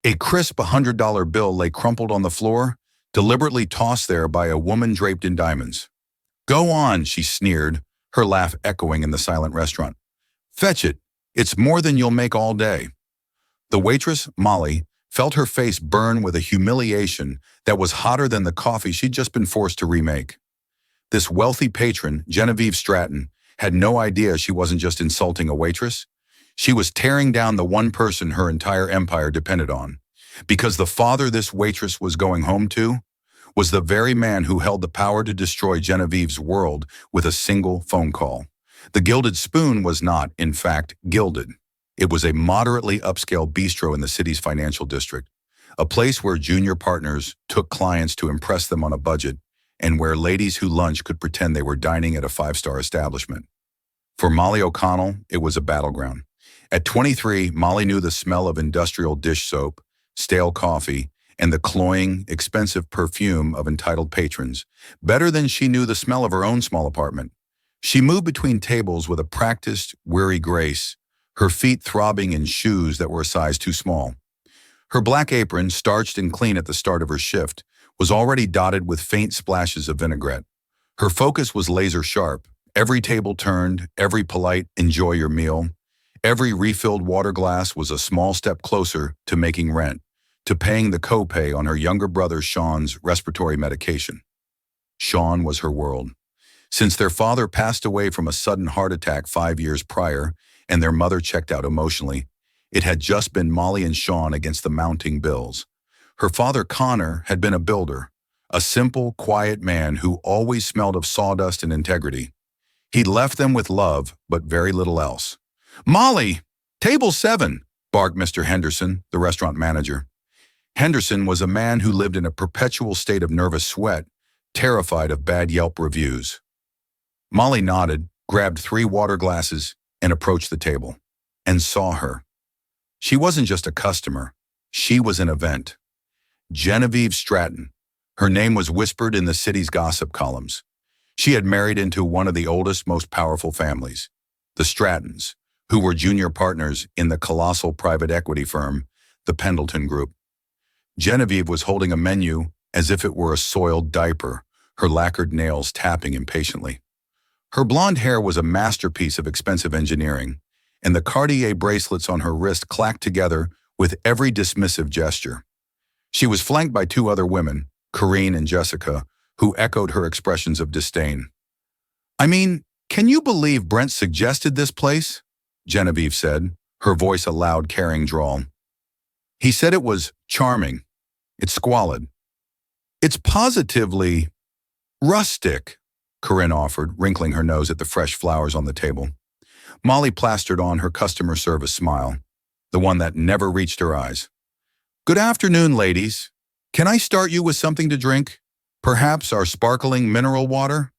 A crisp $100 bill lay crumpled on the floor, deliberately tossed there by a woman draped in diamonds. "Go on," she sneered, her laugh echoing in the silent restaurant. "Fetch it. It's more than you'll make all day." The waitress, Molly, felt her face burn with a humiliation that was hotter than the coffee she'd just been forced to remake. This wealthy patron, Genevieve Stratton, had no idea she wasn't just insulting a waitress. She was tearing down the one person her entire empire depended on. Because the father this waitress was going home to was the very man who held the power to destroy Genevieve's world with a single phone call. The Gilded Spoon was not, in fact, gilded. It was a moderately upscale bistro in the city's financial district, a place where junior partners took clients to impress them on a budget, and where ladies who lunched could pretend they were dining at a five-star establishment. For Molly O'Connell, it was a battleground. At 23, Molly knew the smell of industrial dish soap, stale coffee, and the cloying, expensive perfume of entitled patrons better than she knew the smell of her own small apartment. She moved between tables with a practiced, weary grace, her feet throbbing in shoes that were a size too small. Her black apron, starched and clean at the start of her shift, was already dotted with faint splashes of vinaigrette. Her focus was laser sharp. Every table turned, every polite "enjoy your meal," every refilled water glass was a small step closer to making rent, to paying the copay on her younger brother Sean's respiratory medication. Sean was her world. Since their father passed away from a sudden heart attack 5 years prior, and their mother checked out emotionally, it had just been Molly and Sean against the mounting bills. Her father, Connor, had been a builder, a simple, quiet man who always smelled of sawdust and integrity. He'd left them with love, but very little else. "Molly! Table 7!" barked Mr. Henderson, the restaurant manager. Henderson was a man who lived in a perpetual state of nervous sweat, terrified of bad Yelp reviews. Molly nodded, grabbed 3 water glasses, and approached the table, and saw her. She wasn't just a customer. She was an event. Genevieve Stratton. Her name was whispered in the city's gossip columns. She had married into one of the oldest, most powerful families, the Strattons, who were junior partners in the colossal private equity firm, the Pendleton Group. Genevieve was holding a menu as if it were a soiled diaper, her lacquered nails tapping impatiently. Her blonde hair was a masterpiece of expensive engineering, and the Cartier bracelets on her wrist clacked together with every dismissive gesture. She was flanked by 2 other women, Corinne and Jessica, who echoed her expressions of disdain. "I mean, can you believe Brent suggested this place?" Genevieve said, her voice a loud, carrying drawl. "He said it was charming. It's squalid. It's positively rustic," Corinne offered, wrinkling her nose at the fresh flowers on the table. Molly plastered on her customer service smile, the one that never reached her eyes. "Good afternoon, ladies. Can I start you with something to drink? Perhaps our sparkling mineral water?"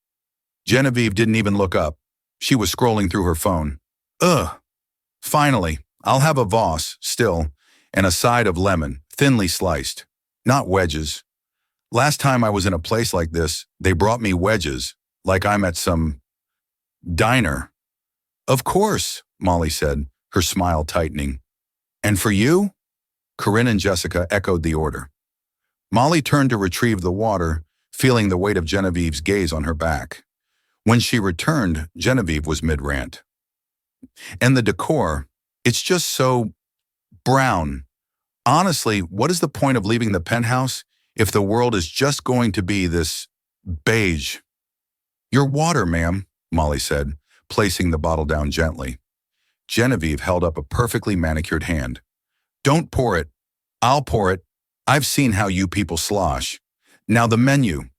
Genevieve didn't even look up. She was scrolling through her phone. "Ugh. Finally, I'll have a Voss, still, and a side of lemon, thinly sliced. Not wedges. Last time I was in a place like this, they brought me wedges, like I'm at some diner." "Of course," Molly said, her smile tightening. "And for you?" Corinne and Jessica echoed the order. Molly turned to retrieve the water, feeling the weight of Genevieve's gaze on her back. When she returned, Genevieve was mid-rant. "And the decor, it's just so brown. Honestly, what is the point of leaving the penthouse if the world is just going to be this beige?" "Your water, ma'am," Molly said, placing the bottle down gently. Genevieve held up a perfectly manicured hand. "Don't pour it. I'll pour it. I've seen how you people slosh. Now the menu."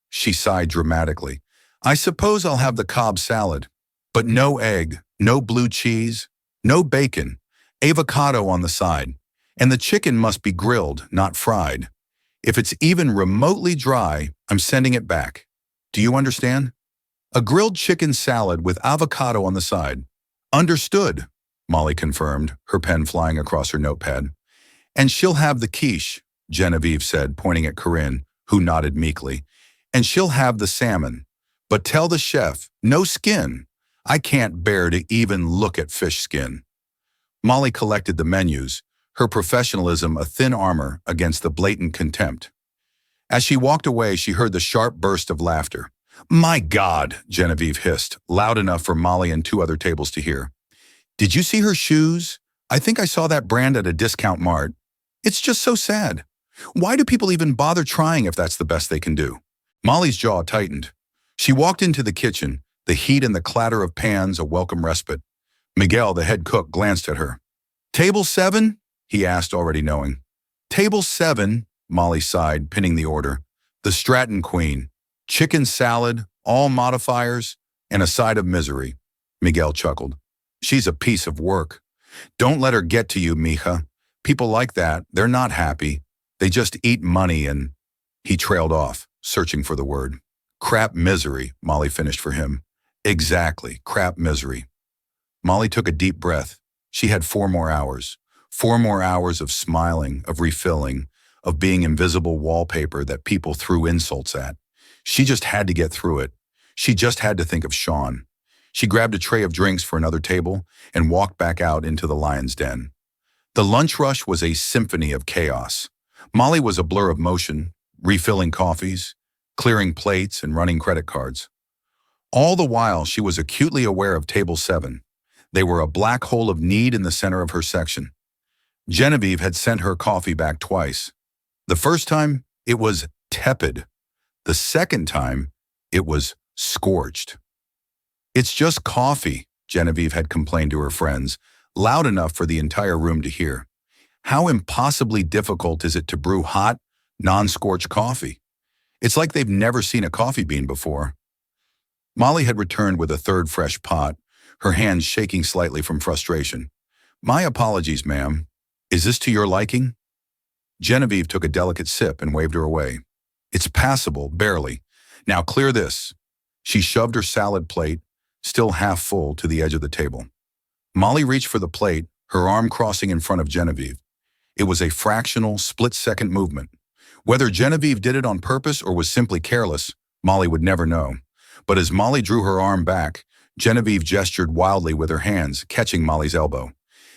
She sighed dramatically. "I suppose I'll have the Cobb salad, but no egg, no blue cheese, no bacon, avocado on the side, and the chicken must be grilled, not fried. If it's even remotely dry, I'm sending it back. Do you understand? A grilled chicken salad with avocado on the side." "Understood," Molly confirmed, her pen flying across her notepad. "And she'll have the quiche," Genevieve said, pointing at Corinne, who nodded meekly. "And she'll have the salmon. But tell the chef, no skin. I can't bear to even look at fish skin." Molly collected the menus, her professionalism a thin armor against the blatant contempt. As she walked away, she heard the sharp burst of laughter. "My God," Genevieve hissed, loud enough for Molly and two other tables to hear. "Did you see her shoes? I think I saw that brand at a discount mart. It's just so sad. Why do people even bother trying if that's the best they can do?" Molly's jaw tightened. She walked into the kitchen, the heat and the clatter of pans a welcome respite. Miguel, the head cook, glanced at her. "Table 7?" he asked, already knowing. "Table 7, Molly sighed, pinning the order. "The Stratton Queen. Chicken salad, all modifiers, and a side of misery." Miguel chuckled. "She's a piece of work. Don't let her get to you, mija. People like that, they're not happy. They just eat money and—" He trailed off, searching for the word. "Crap misery," Molly finished for him. "Exactly, crap misery." Molly took a deep breath. She had 4 more hours. 4 more hours of smiling, of refilling, of being invisible wallpaper that people threw insults at. She just had to get through it. She just had to think of Sean. She grabbed a tray of drinks for another table and walked back out into the lion's den. The lunch rush was a symphony of chaos. Molly was a blur of motion, refilling coffees, clearing plates, and running credit cards. All the while, she was acutely aware of Table 7. They were a black hole of need in the center of her section. Genevieve had sent her coffee back twice. The first time, it was tepid. The second time, it was scorched. "It's just coffee," Genevieve had complained to her friends, loud enough for the entire room to hear. How impossibly difficult is it to brew hot, non-scorched coffee? It's like they've never seen a coffee bean before. Molly had returned with a third fresh pot, her hands shaking slightly from frustration. "My apologies, ma'am. Is this to your liking?" Genevieve took a delicate sip and waved her away. "It's passable, barely. Now clear this." She shoved her salad plate, still half full, to the edge of the table. Molly reached for the plate, her arm crossing in front of Genevieve. It was a fractional, split-second movement. Whether Genevieve did it on purpose or was simply careless, Molly would never know. But as Molly drew her arm back, Genevieve gestured wildly with her hands, catching Molly's elbow.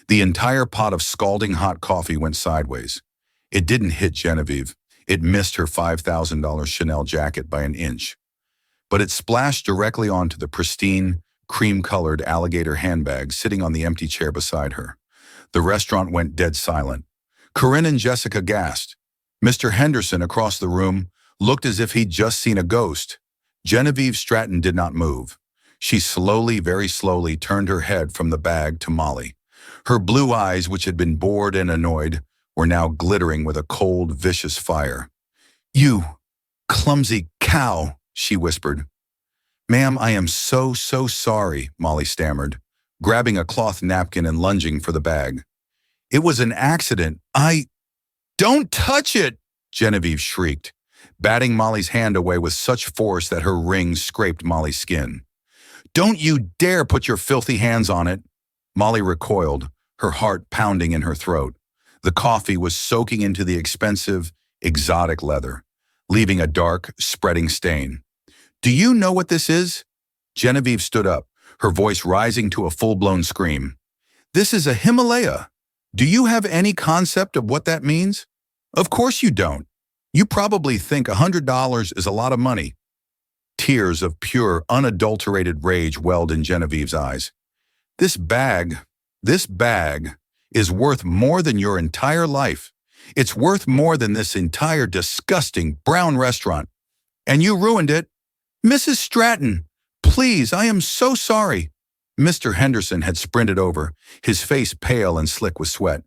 The entire pot of scalding hot coffee went sideways. It didn't hit Genevieve. It missed her $5,000 Chanel jacket by an inch. But it splashed directly onto the pristine, cream-colored alligator handbag sitting on the empty chair beside her. The restaurant went dead silent. Corinne and Jessica gasped. Mr. Henderson, across the room, looked as if he'd just seen a ghost. Genevieve Stratton did not move. She slowly, very slowly, turned her head from the bag to Molly. Her blue eyes, which had been bored and annoyed, were now glittering with a cold, vicious fire. "You clumsy cow," she whispered. "Ma'am, I am so sorry," Molly stammered, grabbing a cloth napkin and lunging for the bag. "It was an accident. Don't touch it!" Genevieve shrieked, batting Molly's hand away with such force that her ring scraped Molly's skin. "Don't you dare put your filthy hands on it!" Molly recoiled, her heart pounding in her throat. The coffee was soaking into the expensive, exotic leather, leaving a dark, spreading stain. "Do you know what this is?" Genevieve stood up, her voice rising to a full-blown scream. "This is a Himalaya. Do you have any concept of what that means? Of course you don't. You probably think $100 is a lot of money." Tears of pure, unadulterated rage welled in Genevieve's eyes. This bag is worth more than your entire life. It's worth more than this entire disgusting brown restaurant. And you ruined it. Mrs. Stratton, please, I am so sorry." Mr. Henderson had sprinted over, his face pale and slick with sweat.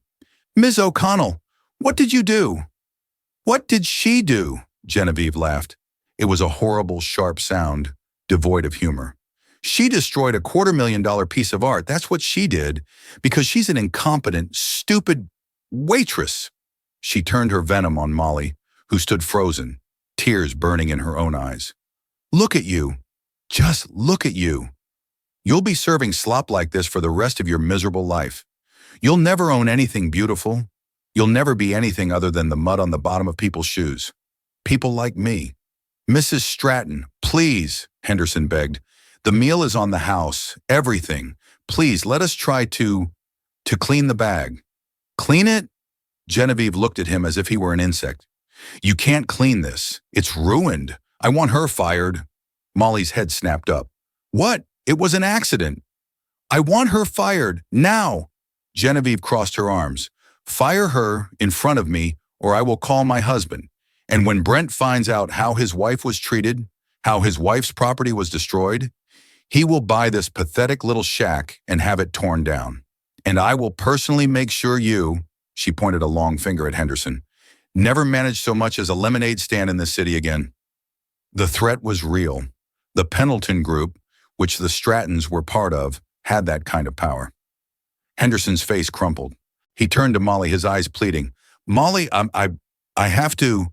"Ms. O'Connell, what did you do?" "What did she do?" Genevieve laughed. It was a horrible, sharp sound, devoid of humor. "She destroyed a $250,000 piece of art. That's what she did, because she's an incompetent, stupid waitress." She turned her venom on Molly, who stood frozen, tears burning in her own eyes. "Look at you. Just look at you. You'll be serving slop like this for the rest of your miserable life. You'll never own anything beautiful. You'll never be anything other than the mud on the bottom of people's shoes. People like me." "Mrs. Stratton, please," Henderson begged. "The meal is on the house, everything. Please, let us try to clean the bag." "Clean it? Genevieve looked at him as if he were an insect. You can't clean this. It's ruined. I want her fired. Molly's head snapped up. What? It was an accident. I want her fired, now. Genevieve crossed her arms. Fire her in front of me, or I will call my husband. And when Brent finds out how his wife was treated, how his wife's property was destroyed, he will buy this pathetic little shack and have it torn down. And I will personally make sure you, she pointed a long finger at Henderson, never manage so much as a lemonade stand in this city again. The threat was real. The Pendleton Group, which the Strattons were part of, had that kind of power. Henderson's face crumpled. He turned to Molly, his eyes pleading. Molly, I have to.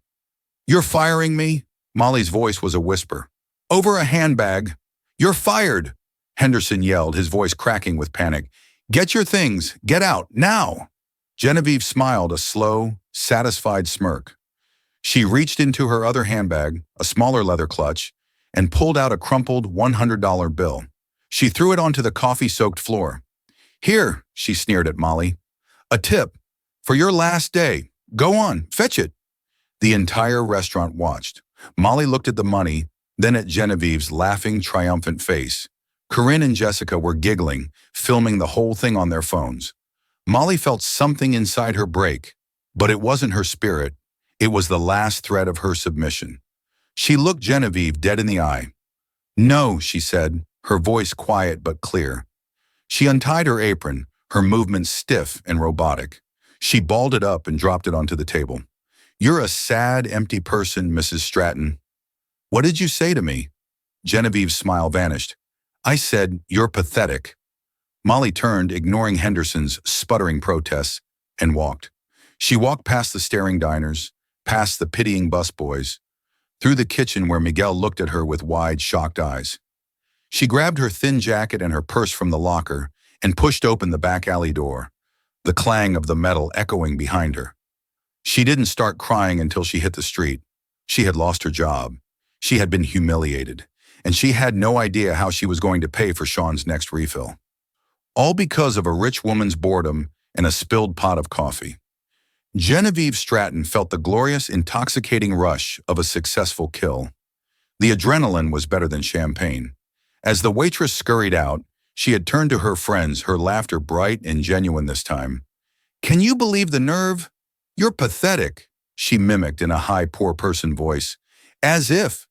You're firing me? Molly's voice was a whisper. Over a handbag. You're fired, Henderson yelled, his voice cracking with panic. Get your things. Get out, now. Genevieve smiled, a slow, satisfied smirk. She reached into her other handbag, a smaller leather clutch, and pulled out a crumpled $100 bill. She threw it onto the coffee-soaked floor. Here, she sneered at Molly. A tip. For your last day. Go on, fetch it. The entire restaurant watched. Molly looked at the money, then at Genevieve's laughing, triumphant face. Corinne and Jessica were giggling, filming the whole thing on their phones. Molly felt something inside her break, but it wasn't her spirit. It was the last thread of her submission. She looked Genevieve dead in the eye. No, she said, her voice quiet but clear. She untied her apron, her movements stiff and robotic. She balled it up and dropped it onto the table. You're a sad, empty person, Mrs. Stratton. What did you say to me? Genevieve's smile vanished. I said, you're pathetic. Molly turned, ignoring Henderson's sputtering protests, and walked. She walked past the staring diners, past the pitying busboys, through the kitchen where Miguel looked at her with wide, shocked eyes. She grabbed her thin jacket and her purse from the locker and pushed open the back alley door, the clang of the metal echoing behind her. She didn't start crying until she hit the street. She had lost her job. She had been humiliated, and she had no idea how she was going to pay for Sean's next refill. All because of a rich woman's boredom and a spilled pot of coffee. Genevieve Stratton felt the glorious, intoxicating rush of a successful kill. The adrenaline was better than champagne. As the waitress scurried out, she had turned to her friends, her laughter bright and genuine this time. Can you believe the nerve? You're pathetic, she mimicked in a high, poor person voice. As if.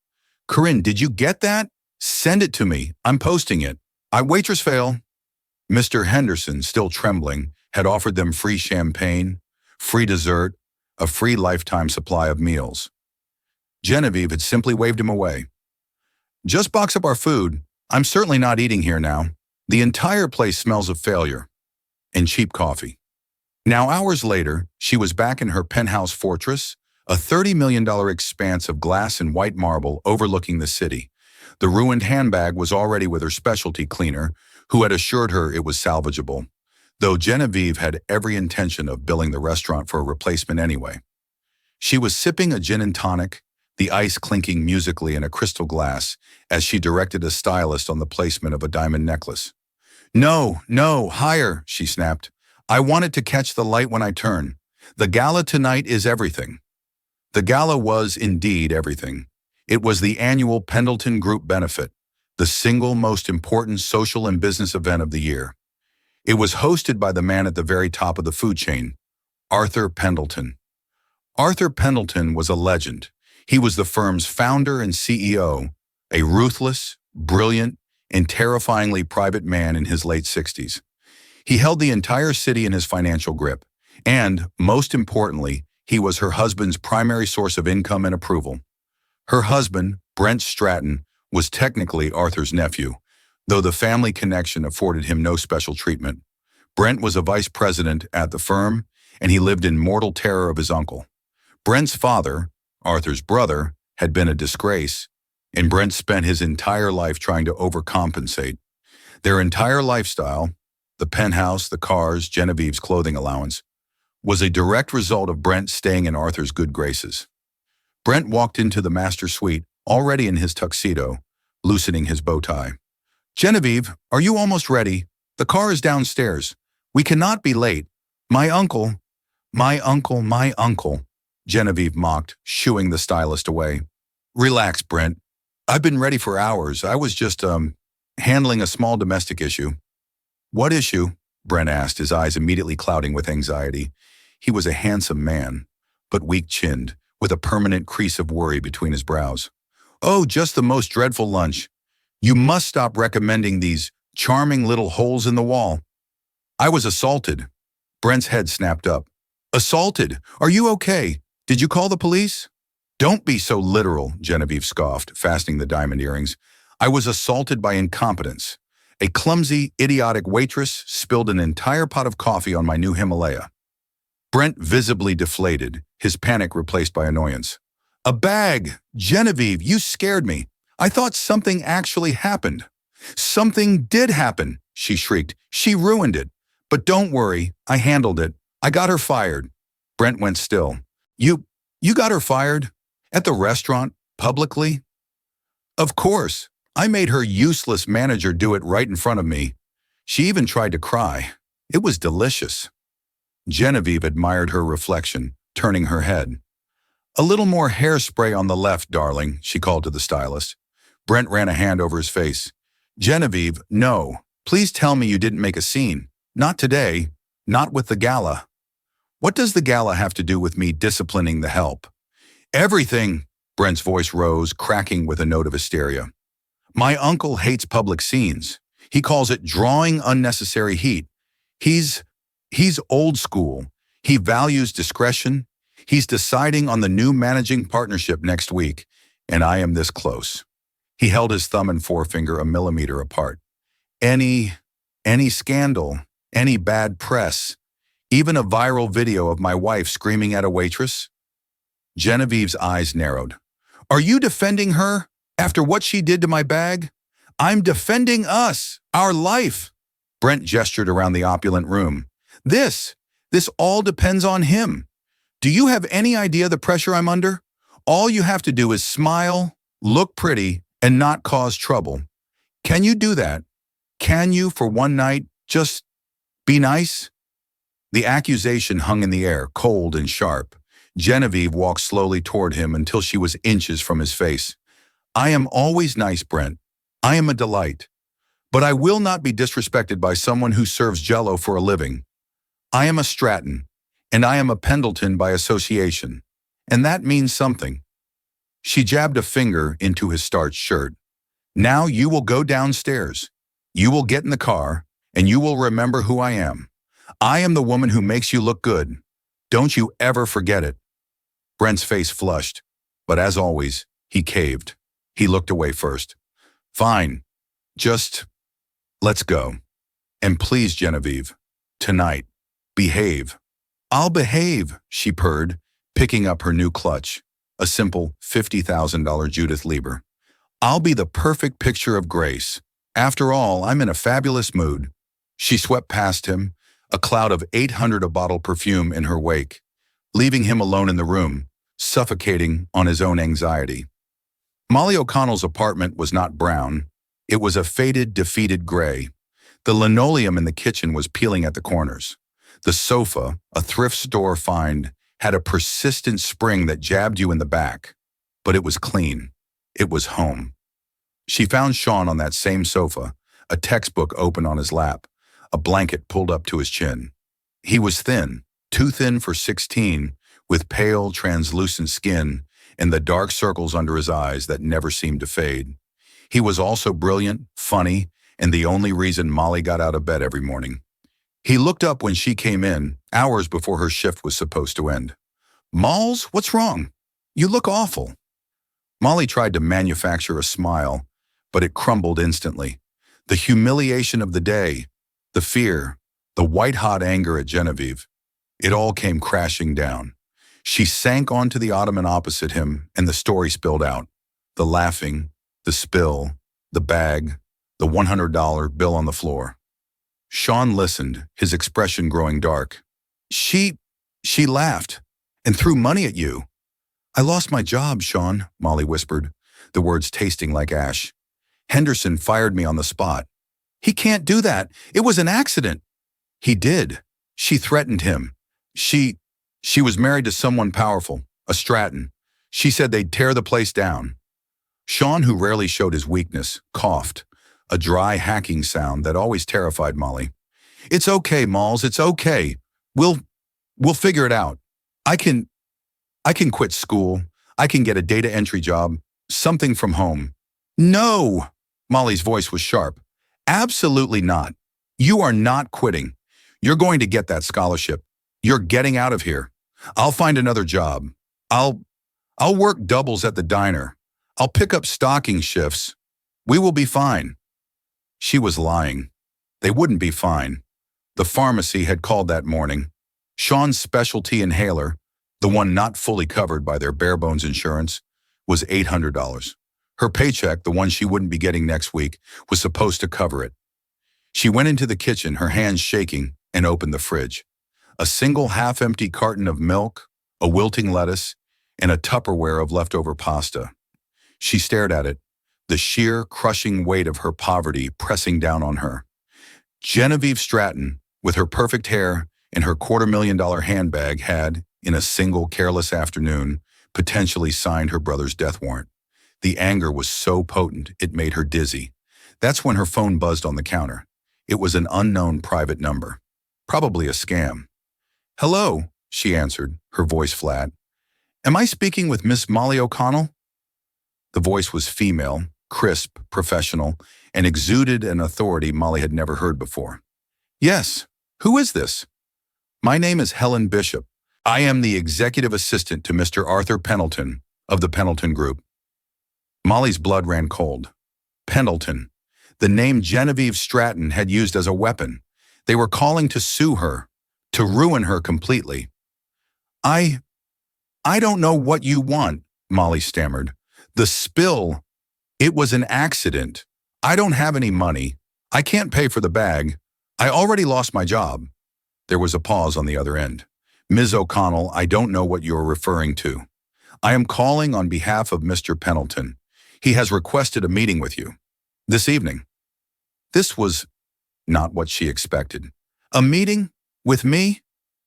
Corinne, did you get that? Send it to me. I'm posting it. Waitress fail. Mr. Henderson, still trembling, had offered them free champagne, free dessert, a free lifetime supply of meals. Genevieve had simply waved him away. Just box up our food. I'm certainly not eating here now. The entire place smells of failure and cheap coffee. Now, hours later, she was back in her penthouse fortress, a $30 million expanse of glass and white marble overlooking the city. The ruined handbag was already with her specialty cleaner, who had assured her it was salvageable, though Genevieve had every intention of billing the restaurant for a replacement anyway. She was sipping a gin and tonic, the ice clinking musically in a crystal glass as she directed a stylist on the placement of a diamond necklace. No, higher, she snapped. I wanted to catch the light when I turn. The gala tonight is everything. The gala was indeed everything. It was the annual Pendleton Group benefit, the single most important social and business event of the year. It was hosted by the man at the very top of the food chain, Arthur Pendleton. Arthur Pendleton was a legend. He was the firm's founder and CEO, a ruthless, brilliant, and terrifyingly private man in his late 60s. He held the entire city in his financial grip, and, most importantly, he was her husband's primary source of income and approval. Her husband, Brent Stratton, was technically Arthur's nephew, though the family connection afforded him no special treatment. Brent was a vice president at the firm, and he lived in mortal terror of his uncle. Brent's father, Arthur's brother, had been a disgrace, and Brent spent his entire life trying to overcompensate. Their entire lifestyle, the penthouse, the cars, Genevieve's clothing allowance, was a direct result of Brent staying in Arthur's good graces. Brent walked into the master suite, already in his tuxedo, loosening his bow tie. Genevieve, are you almost ready? The car is downstairs. We cannot be late. My uncle My uncle, Genevieve mocked, shooing the stylist away. Relax, Brent. I've been ready for hours. I was just, handling a small domestic issue. What issue? Brent asked, his eyes immediately clouding with anxiety. He was a handsome man, but weak-chinned, with a permanent crease of worry between his brows. Oh, just the most dreadful lunch. You must stop recommending these charming little holes in the wall. I was assaulted. Brent's head snapped up. Assaulted? Are you okay? Did you call the police? Don't be so literal, Genevieve scoffed, fastening the diamond earrings. I was assaulted by incompetence. A clumsy, idiotic waitress spilled an entire pot of coffee on my new Himalaya. Brent visibly deflated, his panic replaced by annoyance. A bag! Genevieve, you scared me. I thought something actually happened. Something did happen, she shrieked. She ruined it. But don't worry, I handled it. I got her fired. Brent went still. You got her fired? At the restaurant? Publicly? Of course. I made her useless manager do it right in front of me. She even tried to cry. It was delicious. Genevieve admired her reflection, turning her head. A little more hairspray on the left, darling, she called to the stylist. Brent ran a hand over his face. Genevieve, no. Please tell me you didn't make a scene. Not today. Not with the gala. What does the gala have to do with me disciplining the help? Everything, Brent's voice rose, cracking with a note of hysteria. My uncle hates public scenes. He calls it drawing unnecessary heat. He's old school. He values discretion. He's deciding on the new managing partnership next week, and I am this close. He held his thumb and forefinger a millimeter apart. Any scandal, any bad press, even a viral video of my wife screaming at a waitress? Genevieve's eyes narrowed. Are you defending her after what she did to my bag? I'm defending us, our life. Brent gestured around the opulent room. This all depends on him. Do you have any idea the pressure I'm under? All you have to do is smile, look pretty, and not cause trouble. Can you do that? Can you, for one night, just be nice? The accusation hung in the air, cold and sharp. Genevieve walked slowly toward him until she was inches from his face. I am always nice, Brent. I am a delight. But I will not be disrespected by someone who serves Jell-O for a living. I am a Stratton, and I am a Pendleton by association. And that means something. She jabbed a finger into his starched shirt. Now you will go downstairs. You will get in the car, and you will remember who I am. I am the woman who makes you look good. Don't you ever forget it. Brent's face flushed, but as always, he caved. He looked away first. Fine. Just let's go. And please, Genevieve, tonight, behave. I'll behave, she purred, picking up her new clutch, a simple $50,000 Judith Lieber. I'll be the perfect picture of grace. After all, I'm in a fabulous mood. She swept past him, a cloud of 800 a bottle perfume in her wake, leaving him alone in the room, suffocating on his own anxiety. Molly O'Connell's apartment was not brown. It was a faded, defeated gray. The linoleum in the kitchen was peeling at the corners. The sofa, a thrift store find, had a persistent spring that jabbed you in the back. But it was clean. It was home. She found Sean on that same sofa, a textbook open on his lap, a blanket pulled up to his chin. He was thin, too thin for 16, with pale, translucent skin and the dark circles under his eyes that never seemed to fade. He was also brilliant, funny, and the only reason Molly got out of bed every morning. He looked up when she came in, hours before her shift was supposed to end. Malls, what's wrong? You look awful. Molly tried to manufacture a smile, but it crumbled instantly. The humiliation of the day, the fear, the white-hot anger at Genevieve, it all came crashing down. She sank onto the ottoman opposite him, and the story spilled out. The laughing, the spill, the bag, the $100 bill on the floor. Sean listened, his expression growing dark. She laughed and threw money at you. I lost my job, Sean, Molly whispered, the words tasting like ash. Henderson fired me on the spot. He can't do that. It was an accident. He did. She threatened him. She She was married to someone powerful, a Stratton. She said they'd tear the place down. Sean, who rarely showed his weakness, coughed, a dry hacking sound that always terrified Molly. It's okay, Malls, it's okay. We'll figure it out. I can I can quit school. I can get a data entry job, something from home. No! Molly's voice was sharp. Absolutely not. You are not quitting. You're going to get that scholarship. You're getting out of here. I'll find another job. I'll work doubles at the diner. I'll pick up stocking shifts. We will be fine. She was lying. They wouldn't be fine. The pharmacy had called that morning. Sean's specialty inhaler, the one not fully covered by their bare-bones insurance, was $800. Her paycheck, the one she wouldn't be getting next week, was supposed to cover it. She went into the kitchen, her hands shaking, and opened the fridge. A single half-empty carton of milk, a wilting lettuce, and a Tupperware of leftover pasta. She stared at it, the sheer, crushing weight of her poverty pressing down on her. Genevieve Stratton, with her perfect hair and her $250,000 handbag, had, in a single careless afternoon, potentially signed her brother's death warrant. The anger was so potent it made her dizzy. That's when her phone buzzed on the counter. It was an unknown private number. Probably a scam. "Hello," she answered, her voice flat. "Am I speaking with Miss Molly O'Connell?" The voice was female, crisp, professional, and exuded an authority Molly had never heard before. "Yes. Who is this?" "My name is Helen Bishop. I am the executive assistant to Mr. Arthur Pendleton of the Pendleton Group." Molly's blood ran cold. Pendleton, the name Genevieve Stratton had used as a weapon. They were calling to sue her, to ruin her completely. I don't know what you want," Molly stammered. "The spill, it was an accident. I don't have any money. I can't pay for the bag. I already lost my job." There was a pause on the other end. "Ms. O'Connell, I don't know what you're referring to. I am calling on behalf of Mr. Pendleton. He has requested a meeting with you. This evening." This was not what she expected. "A meeting? With me?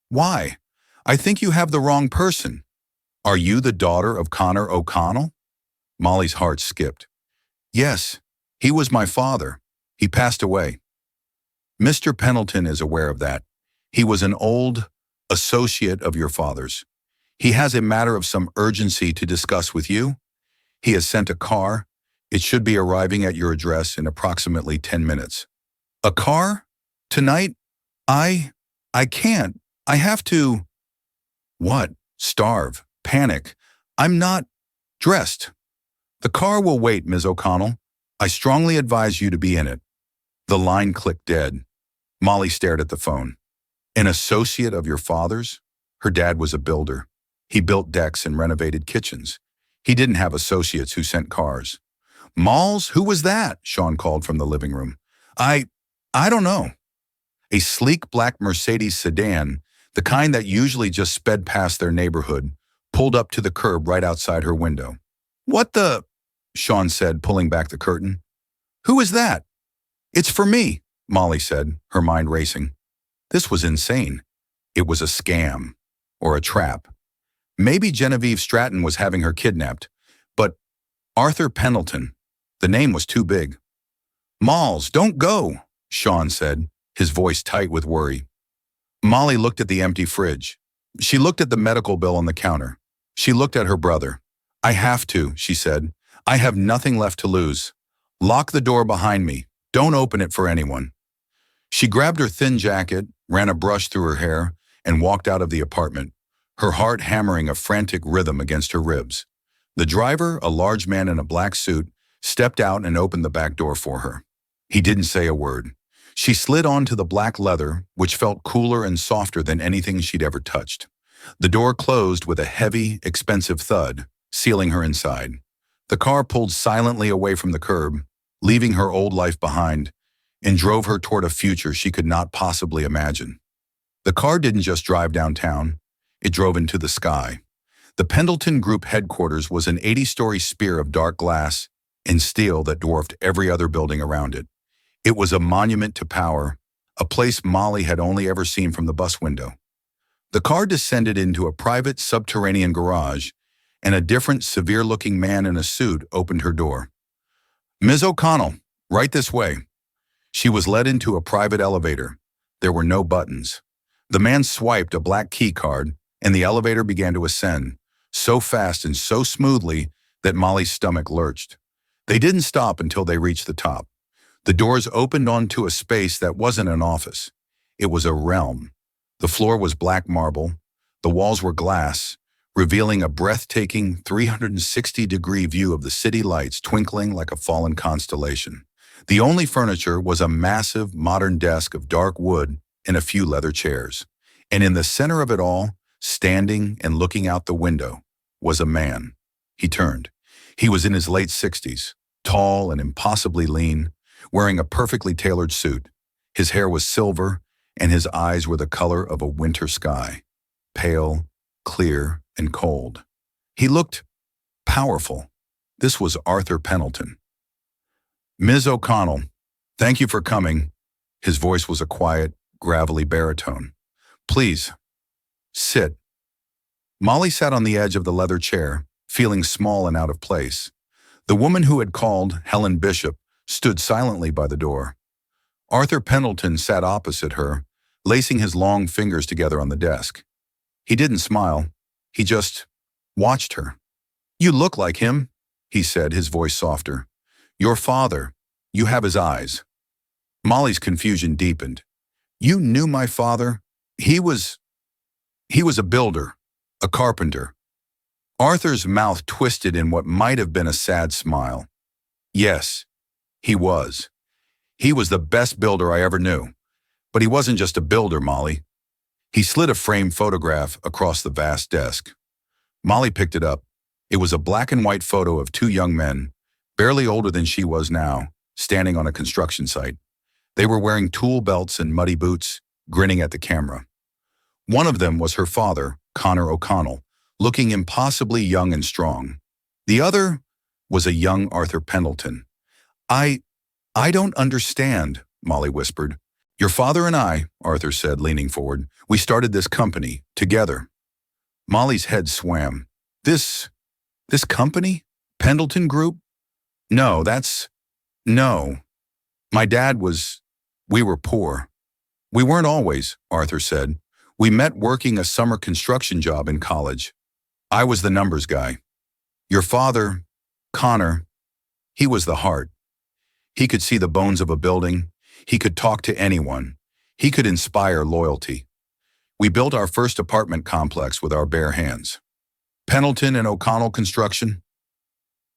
Why? I think you have the wrong person. Are you the daughter of Connor O'Connell?" Molly's heart skipped. "Yes, he was my father. He passed away." "Mr. Pendleton is aware of that. He was an old associate of your father's. He has a matter of some urgency to discuss with you. He has sent a car. It should be arriving at your address in approximately 10 minutes. "A car? Tonight? I can't. I have to." "What? Starve? Panic? I'm not dressed." "The car will wait, Ms. O'Connell. I strongly advise you to be in it." The line clicked dead. Molly stared at the phone. "An associate of your father's?" Her dad was a builder. He built decks and renovated kitchens. He didn't have associates who sent cars. "Malls, who was that?" Sean called from the living room. I don't know." A sleek black Mercedes sedan, the kind that usually just sped past their neighborhood, pulled up to the curb right outside her window. "What the?" Sean said, pulling back the curtain. "Who is that?" "It's for me," Molly said, her mind racing. This was insane. It was a scam. Or a trap. Maybe Genevieve Stratton was having her kidnapped. But Arthur Pendleton, the name was too big. "Malls, don't go," Sean said, his voice tight with worry. Molly looked at the empty fridge. She looked at the medical bill on the counter. She looked at her brother. "I have to," she said. "I have nothing left to lose. Lock the door behind me. Don't open it for anyone." She grabbed her thin jacket, ran a brush through her hair, and walked out of the apartment, her heart hammering a frantic rhythm against her ribs. The driver, a large man in a black suit, stepped out and opened the back door for her. He didn't say a word. She slid onto the black leather, which felt cooler and softer than anything she'd ever touched. The door closed with a heavy, expensive thud, sealing her inside. The car pulled silently away from the curb, leaving her old life behind, and drove her toward a future she could not possibly imagine. The car didn't just drive downtown, it drove into the sky. The Pendleton Group headquarters was an 80-story sphere of dark glass and steel that dwarfed every other building around it. It was a monument to power, a place Molly had only ever seen from the bus window. The car descended into a private subterranean garage, and a different, severe-looking man in a suit opened her door. "Ms. O'Connell, right this way." She was led into a private elevator. There were no buttons. The man swiped a black key card, and the elevator began to ascend, so fast and so smoothly that Molly's stomach lurched. They didn't stop until they reached the top. The doors opened onto a space that wasn't an office. It was a realm. The floor was black marble. The walls were glass, revealing a breathtaking 360-degree view of the city lights twinkling like a fallen constellation. The only furniture was a massive, modern desk of dark wood and a few leather chairs. And in the center of it all, standing and looking out the window, was a man. He turned. He was in his late 60s, tall and impossibly lean, wearing a perfectly tailored suit. His hair was silver, and his eyes were the color of a winter sky, pale, clear, and cold. He looked powerful. This was Arthur Pendleton. "Ms. O'Connell, thank you for coming." His voice was a quiet, gravelly baritone. "Please, sit." Molly sat on the edge of the leather chair, feeling small and out of place. The woman who had called, Helen Bishop, stood silently by the door. Arthur Pendleton sat opposite her, lacing his long fingers together on the desk. He didn't smile. He just watched her. "You look like him," he said, his voice softer. "Your father. You have his eyes." Molly's confusion deepened. "You knew my father? He was a builder, a carpenter." Arthur's mouth twisted in what might have been a sad smile. "Yes, he was. He was the best builder I ever knew. But he wasn't just a builder, Molly." He slid a framed photograph across the vast desk. Molly picked it up. It was a black and white photo of two young men, barely older than she was now, standing on a construction site. They were wearing tool belts and muddy boots, grinning at the camera. One of them was her father, Connor O'Connell, looking impossibly young and strong. The other was a young Arthur Pendleton. I don't understand," Molly whispered. "Your father and I," Arthur said, leaning forward, "we started this company, together." Molly's head swam. This company? Pendleton Group? No. My dad we were poor." "We weren't always," Arthur said. "We met working a summer construction job in college. I was the numbers guy. Your father, Connor, he was the heart. He could see the bones of a building. He could talk to anyone. He could inspire loyalty. We built our first apartment complex with our bare hands. Pendleton and O'Connell Construction.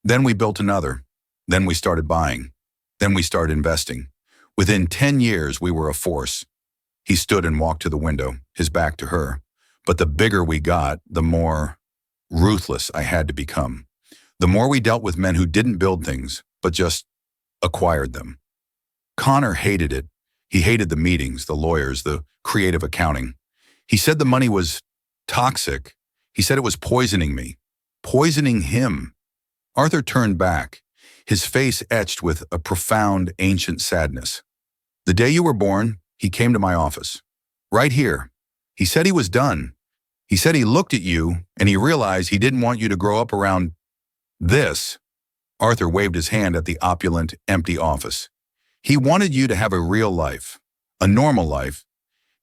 Then we built another. Then we started buying. Then we started investing. Within 10 years, we were a force." He stood and walked to the window, his back to her. "But the bigger we got, the more ruthless I had to become. The more we dealt with men who didn't build things, but just acquired them." Connor hated it. He hated the meetings, the lawyers, the creative accounting. He said the money was toxic. He said it was poisoning me. Poisoning him. Arthur turned back, his face etched with a profound, ancient sadness. "The day you were born, he came to my office. Right here. He said he was done. He said he looked at you and he realized he didn't want you to grow up around this." Arthur waved his hand at the opulent, empty office. "He wanted you to have a real life, a normal life.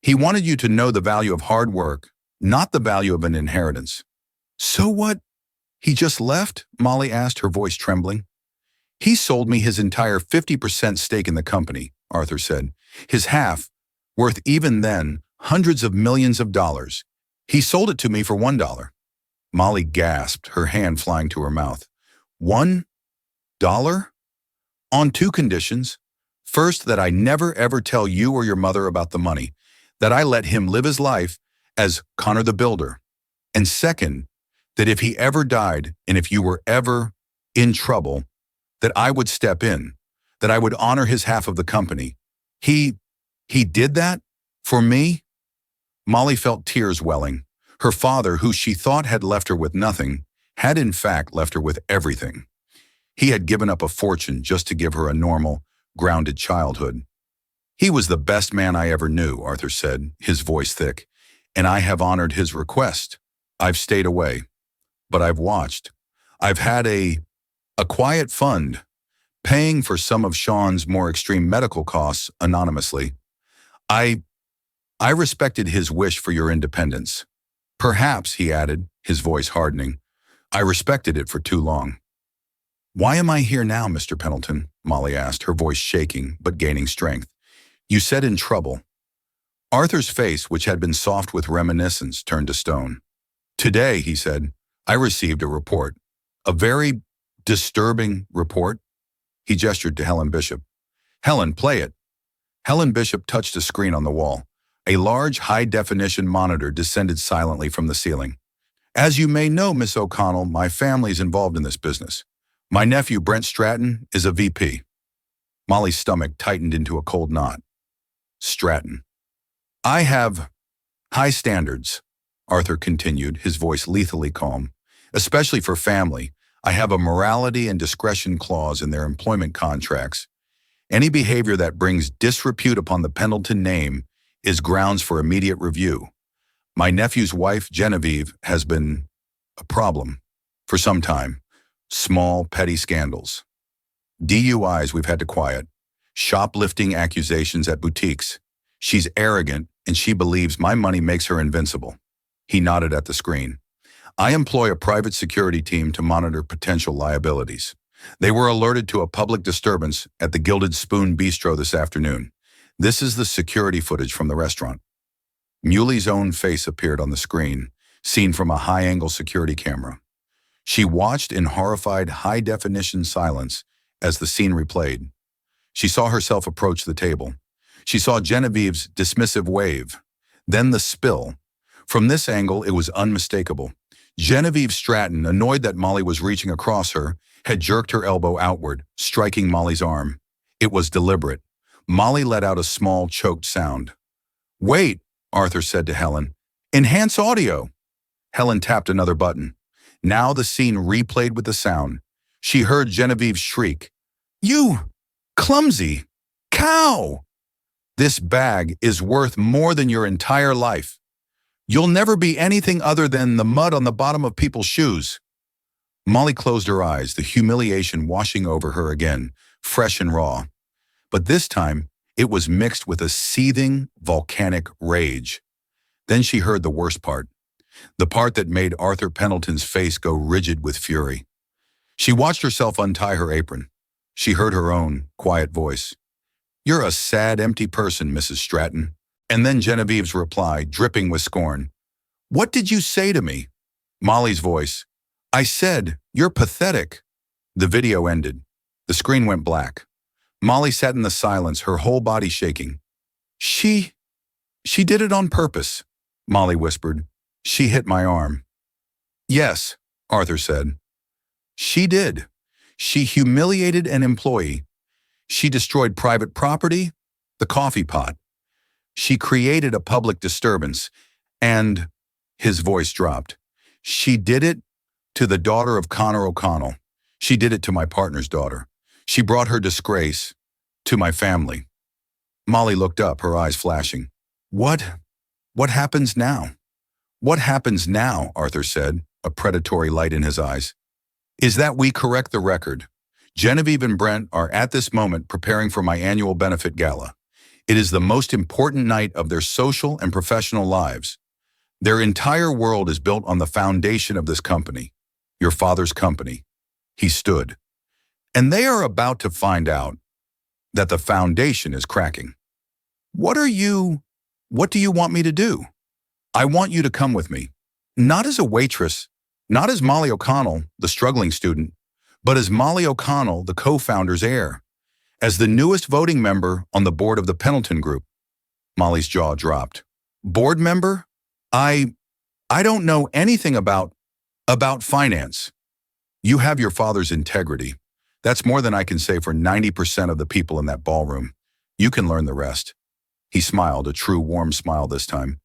He wanted you to know the value of hard work, not the value of an inheritance." "So what? He just left?" Molly asked, her voice trembling. "He sold me his entire 50% stake in the company," Arthur said. "His half, worth even then hundreds of millions of dollars. He sold it to me for $1. Molly gasped, her hand flying to her mouth. $1? On two conditions. First, that I never ever tell you or your mother about the money, that I let him live his life as Connor the Builder. And second, that if he ever died and if you were ever in trouble, that I would step in, that I would honor his half of the company. He did that? For me?" Molly felt tears welling. Her father, who she thought had left her with nothing, had in fact left her with everything. He had given up a fortune just to give her a normal, grounded childhood. "He was the best man I ever knew," Arthur said, his voice thick. and I have honored his request. I've stayed away, but I've watched. I've had a quiet fund, paying for some of Sean's more extreme medical costs anonymously. I, I respected his wish for your independence. Perhaps, he added, his voice hardening, I respected it for too long. Why am I here now, Mr. Pendleton? Molly asked, her voice shaking but gaining strength. You said in trouble. Arthur's face, which had been soft with reminiscence, turned to stone. Today, he said, I received a report. A very disturbing report. He gestured to Helen Bishop. Helen, play it. Helen Bishop touched a screen on the wall. A large, high-definition monitor descended silently from the ceiling. As you may know, Miss O'Connell, my family's involved in this business. My nephew, Brent Stratton, is a VP. Molly's stomach tightened into a cold knot. Stratton. I have high standards, Arthur continued, his voice lethally calm. Especially for family, I have a morality and discretion clause in their employment contracts. Any behavior that brings disrepute upon the Pendleton name is grounds for immediate review. My nephew's wife, Genevieve, has been a problem for some time. Small, petty scandals. DUIs we've had to quiet. Shoplifting accusations at boutiques. She's arrogant, and she believes my money makes her invincible. He nodded at the screen. I employ a private security team to monitor potential liabilities. They were alerted to a public disturbance at the Gilded Spoon Bistro this afternoon. This is the security footage from the restaurant. Muley's own face appeared on the screen, seen from a high-angle security camera. She watched in horrified, high-definition silence as the scene replayed. She saw herself approach the table. She saw Genevieve's dismissive wave, then the spill. From this angle, it was unmistakable. Genevieve Stratton, annoyed that Molly was reaching across her, had jerked her elbow outward, striking Molly's arm. It was deliberate. Molly let out a small, choked sound. Wait, Arthur said to Helen. Enhance audio. Helen tapped another button. Now the scene replayed with the sound. She heard Genevieve shriek, You clumsy cow! This bag is worth more than your entire life. You'll never be anything other than the mud on the bottom of people's shoes. Molly closed her eyes, the humiliation washing over her again, fresh and raw. But this time, it was mixed with a seething, volcanic rage. Then she heard the worst part, the part that made Arthur Pendleton's face go rigid with fury. She watched herself untie her apron. She heard her own quiet voice. You're a sad, empty person, Mrs. Stratton. And then Genevieve's reply, dripping with scorn. What did you say to me? Molly's voice. I said, you're pathetic. The video ended. The screen went black. Molly sat in the silence, her whole body shaking. She did it on purpose, Molly whispered. She hit my arm. Yes, Arthur said. She did. She humiliated an employee. She destroyed private property, the coffee pot. She created a public disturbance, and his voice dropped. She did it to the daughter of Connor O'Connell. She did it to my partner's daughter. She brought her disgrace to my family. Molly looked up, her eyes flashing. What happens now? What happens now, Arthur said, a predatory light in his eyes. Is that we correct the record. Genevieve and Brent are at this moment preparing for my annual benefit gala. It is the most important night of their social and professional lives. Their entire world is built on the foundation of this company, your father's company. He stood. And they are about to find out that the foundation is cracking. What do you want me to do? I want you to come with me. Not as a waitress, not as Molly O'Connell, the struggling student, but as Molly O'Connell, the co-founder's heir, as the newest voting member on the board of the Pendleton Group. Molly's jaw dropped. Board member? I don't know anything about finance. You have your father's integrity. That's more than I can say for 90% of the people in that ballroom. You can learn the rest. He smiled, a true warm smile this time.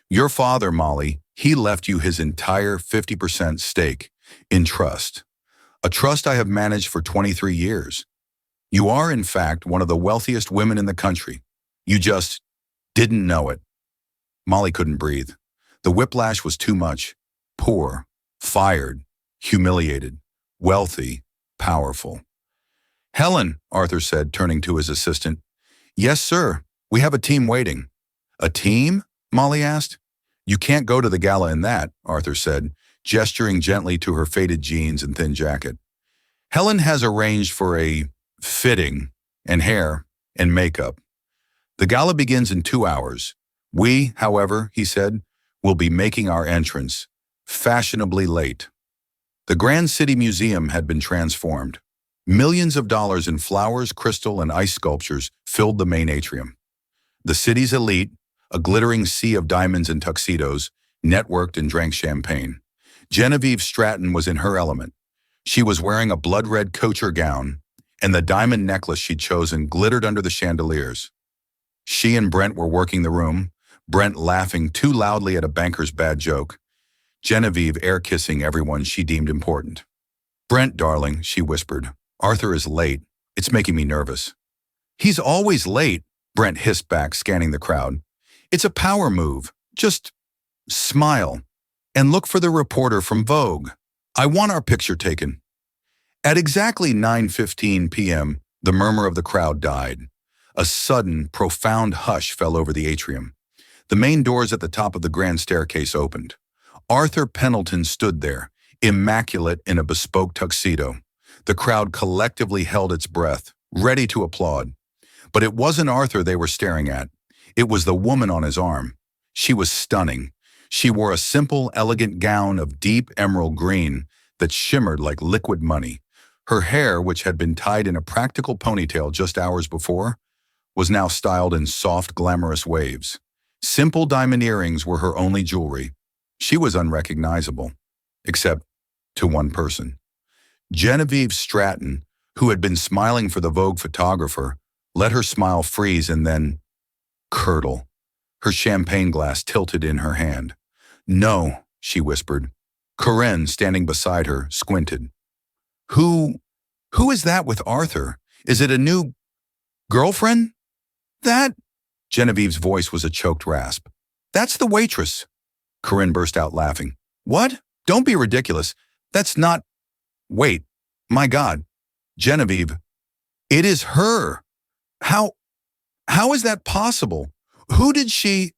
Your father, Molly, he left you his entire 50% stake in trust. A trust I have managed for 23 years. You are, in fact, one of the wealthiest women in the country. You just didn't know it. Molly couldn't breathe. The whiplash was too much. Poor, fired, humiliated, wealthy, powerful. Helen, Arthur said, turning to his assistant. Yes, sir. We have a team waiting. A team? Molly asked. You can't go to the gala in that, Arthur said, gesturing gently to her faded jeans and thin jacket. Helen has arranged for a fitting and hair and makeup. The gala begins in 2 hours. We, however, he said, will be making our entrance, fashionably late. The Grand City Museum had been transformed. Millions of dollars in flowers, crystal, and ice sculptures filled the main atrium. The city's elite, a glittering sea of diamonds and tuxedos, networked and drank champagne. Genevieve Stratton was in her element. She was wearing a blood-red couture gown, and the diamond necklace she'd chosen glittered under the chandeliers. She and Brent were working the room, Brent laughing too loudly at a banker's bad joke, Genevieve air-kissing everyone she deemed important. Brent, darling, she whispered, Arthur is late. It's making me nervous. He's always late, Brent hissed back, scanning the crowd. It's a power move. Just smile and look for the reporter from Vogue. I want our picture taken. At exactly 9:15 p.m., the murmur of the crowd died. A sudden, profound hush fell over the atrium. The main doors at the top of the grand staircase opened. Arthur Pendleton stood there, immaculate in a bespoke tuxedo. The crowd collectively held its breath, ready to applaud. But it wasn't Arthur they were staring at. It was the woman on his arm. She was stunning. She wore a simple, elegant gown of deep emerald green that shimmered like liquid money. Her hair, which had been tied in a practical ponytail just hours before, was now styled in soft, glamorous waves. Simple diamond earrings were her only jewelry. She was unrecognizable, except to one person. Genevieve Stratton, who had been smiling for the Vogue photographer, let her smile freeze and then curdle. Her champagne glass tilted in her hand. No, she whispered. Corinne, standing beside her, squinted. Who is that with Arthur? Is it a new girlfriend? That? Genevieve's voice was a choked rasp. That's the waitress. Corinne burst out laughing. What? Don't be ridiculous. That's not... Wait. My God. Genevieve. It is her. How is that possible? Who did she...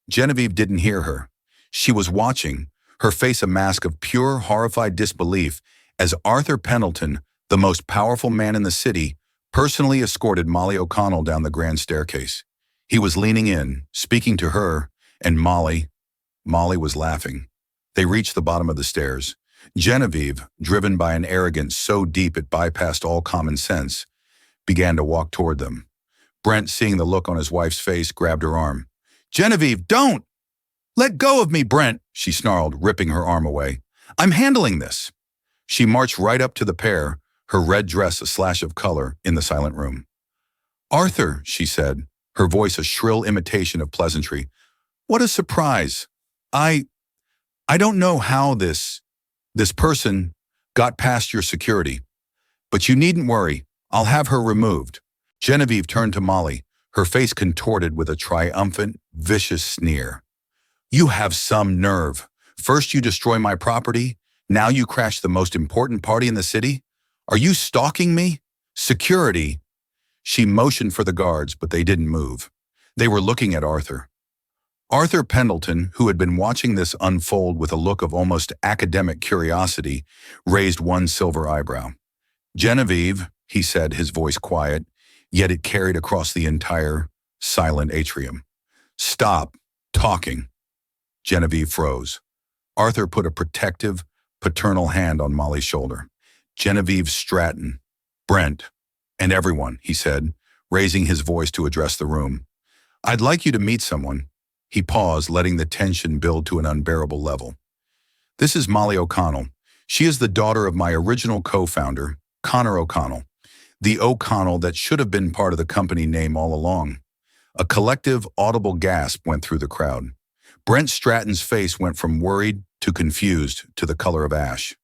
Genevieve didn't hear her. She was watching, her face a mask of pure, horrified disbelief as Arthur Pendleton, the most powerful man in the city, personally escorted Molly O'Connell down the grand staircase. He was leaning in, speaking to her, and Molly was laughing. They reached the bottom of the stairs. Genevieve, driven by an arrogance so deep it bypassed all common sense, began to walk toward them. Brent, seeing the look on his wife's face, grabbed her arm. Genevieve, don't! Let go of me, Brent, she snarled, ripping her arm away. I'm handling this. She marched right up to the pair, her red dress a slash of color, in the silent room. Arthur, she said, her voice a shrill imitation of pleasantry. What a surprise. I don't know how this person got past your security, but you needn't worry. I'll have her removed. Genevieve turned to Molly, her face contorted with a triumphant, vicious sneer. You have some nerve. First you destroy my property, now you crash the most important party in the city? Are you stalking me? Security. She motioned for the guards, but they didn't move. They were looking at Arthur. Arthur Pendleton, who had been watching this unfold with a look of almost academic curiosity, raised one silver eyebrow. Genevieve, he said, his voice quiet, yet it carried across the entire silent atrium. Stop talking. Genevieve froze. Arthur put a protective, paternal hand on Molly's shoulder. Genevieve Stratton, Brent, and everyone, he said, raising his voice to address the room. I'd like you to meet someone. He paused, letting the tension build to an unbearable level. This is Molly O'Connell. She is the daughter of my original co-founder, Connor O'Connell, the O'Connell that should have been part of the company name all along. A collective, audible gasp went through the crowd. Brent Stratton's face went from worried to confused to the color of ash.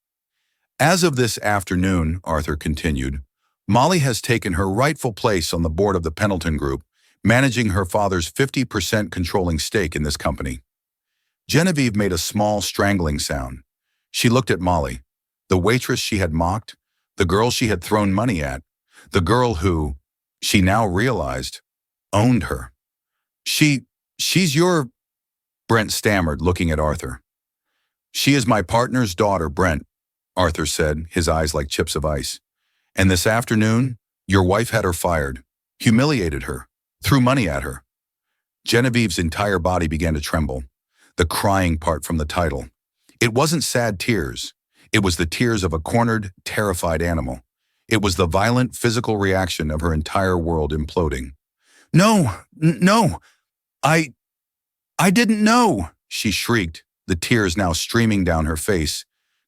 As of this afternoon, Arthur continued, Molly has taken her rightful place on the board of the Pendleton Group, managing her father's 50% controlling stake in this company. Genevieve made a small, strangling sound. She looked at Molly, the waitress she had mocked, the girl she had thrown money at, the girl who, she now realized, owned her. She's your, Brent stammered, looking at Arthur. She is my partner's daughter, Brent, Arthur said, his eyes like chips of ice. And this afternoon, your wife had her fired, humiliated her, threw money at her. Genevieve's entire body began to tremble, the crying part from the title. It wasn't sad tears. It was the tears of a cornered, terrified animal. It was the violent physical reaction of her entire world imploding. No, I didn't know, she shrieked, the tears now streaming down her face,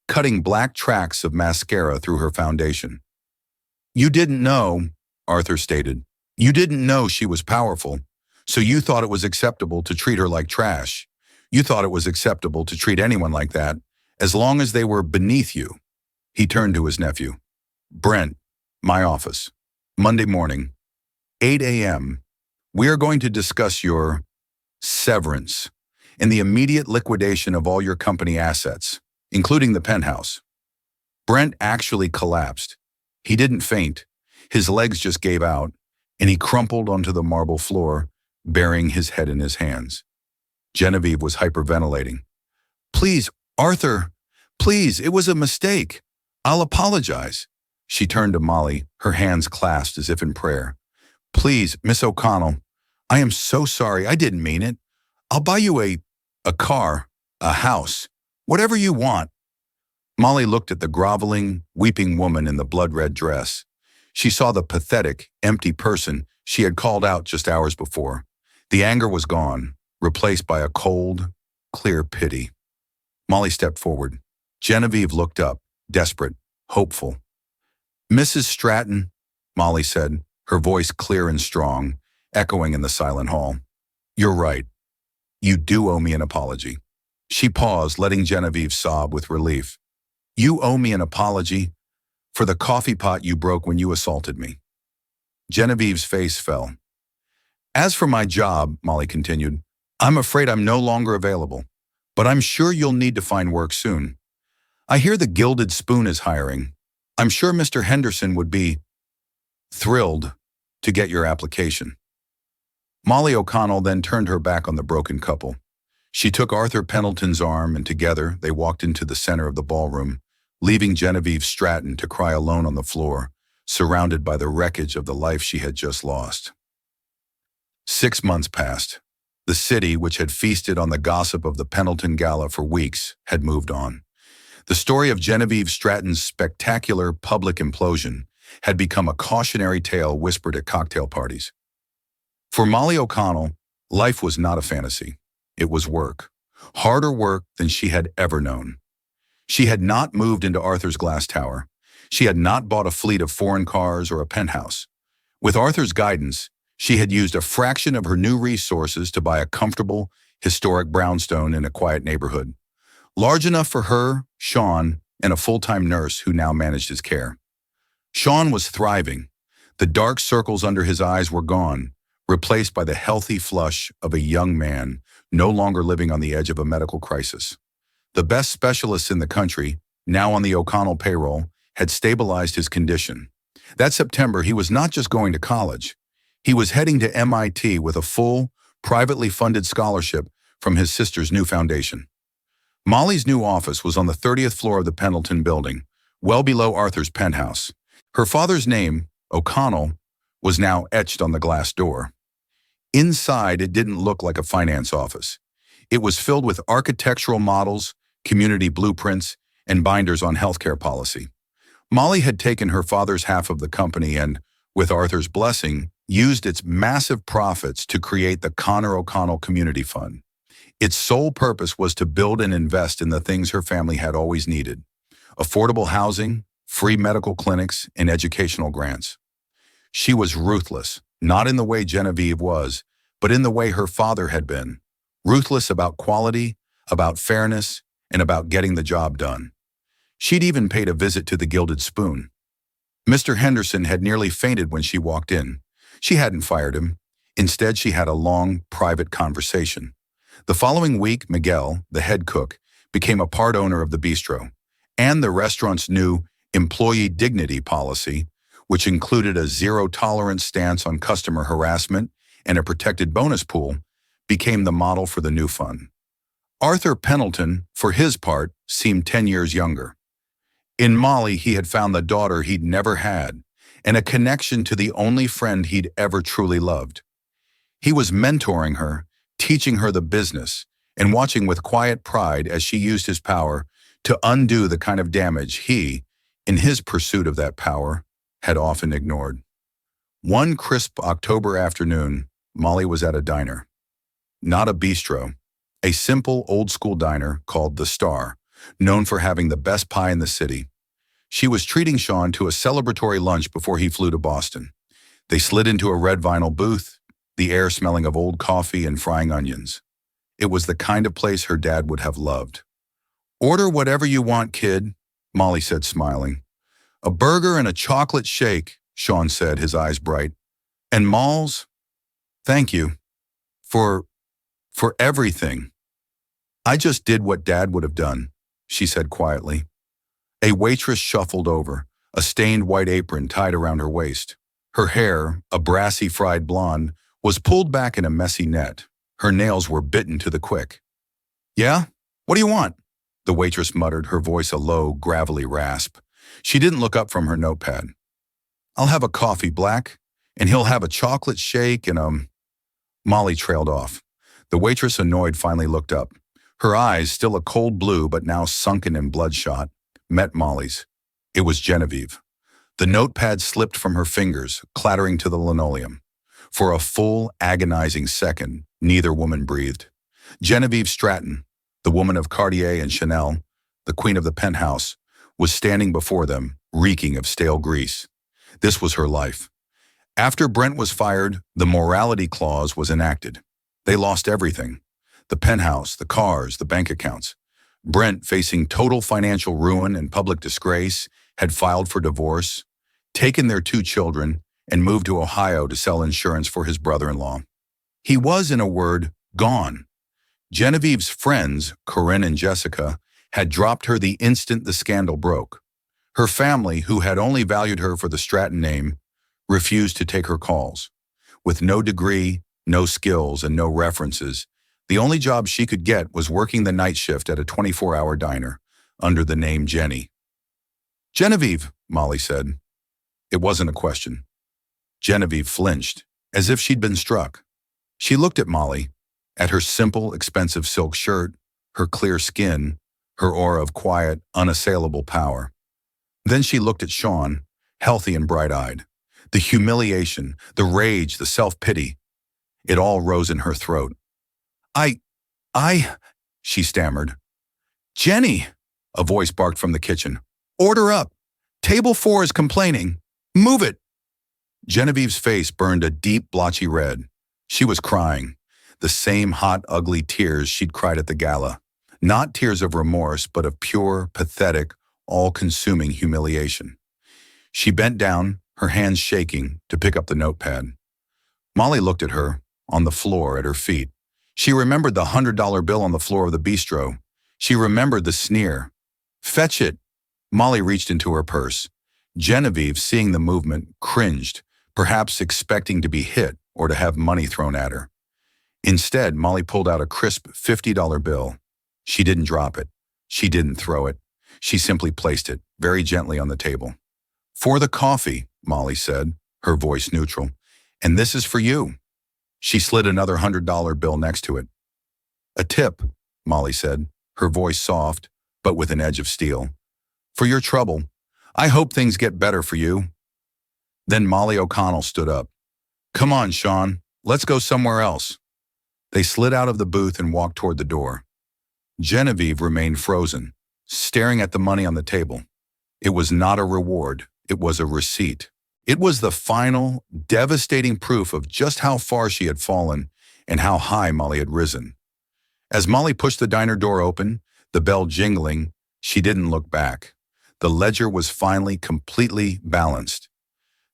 cutting black tracks of mascara through her foundation. You didn't know, Arthur stated. You didn't know she was powerful, so you thought it was acceptable to treat her like trash. You thought it was acceptable to treat anyone like that, as long as they were beneath you. He turned to his nephew. Brent, my office. Monday morning, 8 a.m. We are going to discuss your severance and the immediate liquidation of all your company assets, including the penthouse. Brent actually collapsed. He didn't faint. His legs just gave out, and he crumpled onto the marble floor, burying his head in his hands. Genevieve was hyperventilating. Please, Arthur, please, it was a mistake. I'll apologize. She turned to Molly, her hands clasped as if in prayer. Please, Miss O'Connell, I am so sorry. I didn't mean it. I'll buy you a car, a house, whatever you want. Molly looked at the groveling, weeping woman in the blood-red dress. She saw the pathetic, empty person she had called out just hours before. The anger was gone, replaced by a cold, clear pity. Molly stepped forward. Genevieve looked up, desperate, hopeful. Mrs. Stratton, Molly said, her voice clear and strong, echoing in the silent hall. You're right. You do owe me an apology. She paused, letting Genevieve sob with relief. You owe me an apology for the coffee pot you broke when you assaulted me. Genevieve's face fell. As for my job, Molly continued, I'm afraid I'm no longer available, but I'm sure you'll need to find work soon. I hear the Gilded Spoon is hiring. I'm sure Mr. Henderson would be thrilled to get your application. Molly O'Connell then turned her back on the broken couple. She took Arthur Pendleton's arm, and together they walked into the center of the ballroom, leaving Genevieve Stratton to cry alone on the floor, surrounded by the wreckage of the life she had just lost. 6 months passed. The city, which had feasted on the gossip of the Pendleton Gala for weeks, had moved on. The story of Genevieve Stratton's spectacular public implosion had become a cautionary tale whispered at cocktail parties. For Molly O'Connell, life was not a fantasy. It was work, harder work than she had ever known. She had not moved into Arthur's glass tower. She had not bought a fleet of foreign cars or a penthouse. With Arthur's guidance, she had used a fraction of her new resources to buy a comfortable, historic brownstone in a quiet neighborhood, large enough for her, Sean, and a full-time nurse who now managed his care. Sean was thriving. The dark circles under his eyes were gone, replaced by the healthy flush of a young man no longer living on the edge of a medical crisis. The best specialists in the country, now on the O'Connell payroll, had stabilized his condition. That September, he was not just going to college. He was heading to MIT with a full, privately funded scholarship from his sister's new foundation. Molly's new office was on the 30th floor of the Pendleton building, well below Arthur's penthouse. Her father's name, O'Connell, was now etched on the glass door. Inside, it didn't look like a finance office. It was filled with architectural models, community blueprints, and binders on healthcare policy. Molly had taken her father's half of the company and, with Arthur's blessing, used its massive profits to create the Connor O'Connell Community Fund. Its sole purpose was to build and invest in the things her family had always needed: affordable housing, free medical clinics, and educational grants. She was ruthless, not in the way Genevieve was, but in the way her father had been. Ruthless about quality, about fairness, and about getting the job done. She'd even paid a visit to the Gilded Spoon. Mr. Henderson had nearly fainted when she walked in. She hadn't fired him. Instead, she had a long, private conversation. The following week, Miguel, the head cook, became a part owner of the bistro, and the restaurant's new employee dignity policy, which included a zero-tolerance stance on customer harassment and a protected bonus pool, became the model for the new fund. Arthur Pendleton, for his part, seemed 10 years younger. In Molly, he had found the daughter he'd never had, and a connection to the only friend he'd ever truly loved. He was mentoring her, teaching her the business, and watching with quiet pride as she used his power to undo the kind of damage he, in his pursuit of that power, had often ignored. One crisp October afternoon, Molly was at a diner. Not a bistro, a simple old-school diner called The Star, known for having the best pie in the city. She was treating Sean to a celebratory lunch before he flew to Boston. They slid into a red vinyl booth, the air smelling of old coffee and frying onions. It was the kind of place her dad would have loved. "Order whatever you want, kid," Molly said, smiling. "A burger and a chocolate shake," Sean said, his eyes bright. "And Malls? Thank you. For everything." "I just did what Dad would have done," she said quietly. A waitress shuffled over, a stained white apron tied around her waist. Her hair, a brassy fried blonde, was pulled back in a messy net. Her nails were bitten to the quick. "Yeah? What do you want?" the waitress muttered, her voice a low, gravelly rasp. She didn't look up from her notepad. "I'll have a coffee black, and he'll have a chocolate shake and Molly trailed off. The waitress, annoyed, finally looked up. Her eyes, still a cold blue but now sunken and bloodshot, met Molly's. It was Genevieve. The notepad slipped from her fingers, clattering to the linoleum. For a full, agonizing second, neither woman breathed. Genevieve Stratton, the woman of Cartier and Chanel, the queen of the penthouse, was standing before them, reeking of stale grease. This was her life. After Brent was fired, the morality clause was enacted. They lost everything. The penthouse, the cars, the bank accounts. Brent, facing total financial ruin and public disgrace, had filed for divorce, taken their 2 children, and moved to Ohio to sell insurance for his brother-in-law. He was, in a word, gone. Genevieve's friends, Corinne and Jessica, had dropped her the instant the scandal broke. Her family, who had only valued her for the Stratton name, refused to take her calls. With no degree, no skills, and no references, the only job she could get was working the night shift at a 24-hour diner, under the name Jenny. "Genevieve," Molly said. It wasn't a question. Genevieve flinched, as if she'd been struck. She looked at Molly, at her simple, expensive silk shirt, her clear skin, her aura of quiet, unassailable power. Then she looked at Sean, healthy and bright-eyed. The humiliation, the rage, the self-pity, it all rose in her throat. I, she stammered. "Jenny," a voice barked from the kitchen. "Order up. Table 4 is complaining. Move it." Genevieve's face burned a deep, blotchy red. She was crying, the same hot, ugly tears she'd cried at the gala. Not tears of remorse, but of pure, pathetic, all-consuming humiliation. She bent down, her hands shaking, to pick up the notepad. Molly looked at her, on the floor at her feet. She remembered the $100 bill on the floor of the bistro. She remembered the sneer. "Fetch it." Molly reached into her purse. Genevieve, seeing the movement, cringed, perhaps expecting to be hit or to have money thrown at her. Instead, Molly pulled out a crisp $50 bill. She didn't drop it. She didn't throw it. She simply placed it, very gently, on the table. "For the coffee," Molly said, her voice neutral. "And this is for you." She slid another $100 bill next to it. "A tip," Molly said, her voice soft, but with an edge of steel. "For your trouble. I hope things get better for you." Then Molly O'Connell stood up. "Come on, Sean. Let's go somewhere else." They slid out of the booth and walked toward the door. Genevieve remained frozen, staring at the money on the table. It was not a reward. It was a receipt. It was the final, devastating proof of just how far she had fallen and how high Molly had risen. As Molly pushed the diner door open, the bell jingling, she didn't look back. The ledger was finally completely balanced.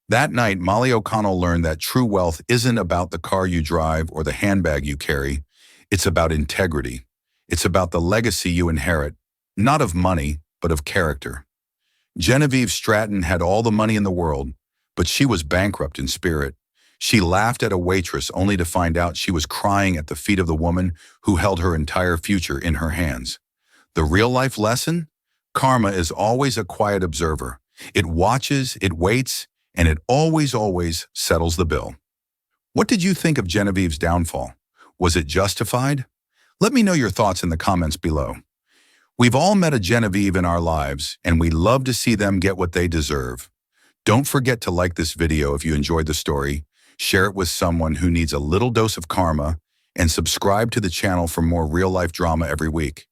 That night, Molly O'Connell learned that true wealth isn't about the car you drive or the handbag you carry. It's about integrity. It's about the legacy you inherit, not of money, but of character. Genevieve Stratton had all the money in the world, but she was bankrupt in spirit. She laughed at a waitress only to find out she was crying at the feet of the woman who held her entire future in her hands. The real-life lesson? Karma is always a quiet observer. It watches, it waits, and it always settles the bill. What did you think of Genevieve's downfall? Was it justified? Let me know your thoughts in the comments below. We've all met a Genevieve in our lives, and we love to see them get what they deserve. Don't forget to like this video if you enjoyed the story, share it with someone who needs a little dose of karma, and subscribe to the channel for more real-life drama every week.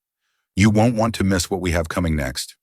You won't want to miss what we have coming next.